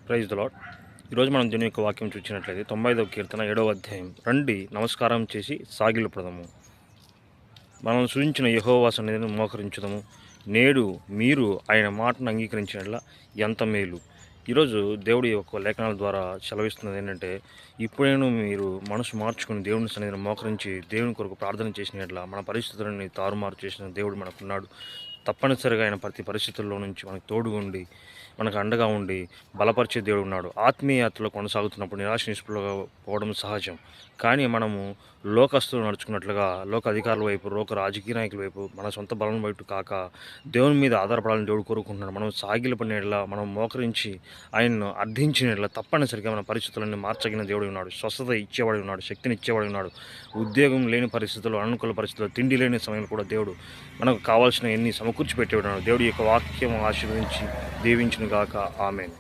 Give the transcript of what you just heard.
Praise the lord. ఈరోజు మనం దీని యొక్క వాక్యం చూసినట్లయితే 95వ కీర్తన 7వ అధ్యాయం. రండి నమస్కారం చేసి సాగిలపడదాము, మనం సూచించిన యెహోవా సన్నిధిని మోకరించుదాము. నేడు మీరు ఆయన మాటను అంగీకరించినట్లా ఎంత మేలు. ఈరోజు దేవుడి యొక్క లేఖనాల ద్వారా సెలవిస్తున్నది ఏంటంటే, ఇప్పుడేను మీరు మనసు మార్చుకుని దేవుని సన్నిధిని మోకరించి దేవుని కొరకు ప్రార్థన చేసినట్లా మన పరిస్థితులని తారుమారు చేసిన దేవుడు మనకున్నాడు. తప్పనిసరిగా ఆయన ప్రతి పరిస్థితుల్లో నుంచి మనకు తోడుగుండి మనకు అండగా ఉండి బలపరిచే దేవుడు ఉన్నాడు. ఆత్మీయతలో కొనసాగుతున్నప్పుడు నిరాశ నిస్పృహగా పోవడం సహజం. కానీ మనము లోకస్తులు నడుచుకున్నట్లుగా లోక అధికారుల వైపు, లోక రాజకీయ నాయకుల వైపు, మన సొంత బలం వైపు కాక దేవుని మీద ఆధారపడాలని దేవుడు కోరుకుంటున్నాడు. మనం సాగిలపడినట్లా, మనం మోకరించి ఆయన్ను అర్థించినట్లా తప్పనిసరిగా మన పరిస్థితులన్నీ మార్చగిన దేవుడు ఉన్నాడు. స్వస్థత ఇచ్చేవాడు ఉన్నాడు, శక్తిని ఇచ్చేవాడు ఉన్నాడు. ఉద్యోగం లేని పరిస్థితుల్లో, అనుకూల పరిస్థితుల్లో, తిండి లేని సమయంలో కూడా దేవుడు మనకు కావాల్సిన ఎన్ని సమకూర్చి పెట్టేవాడు. దేవుడి యొక్క వాక్యం ఆశీర్వదించి దీవించును గాక. ఆమేన్.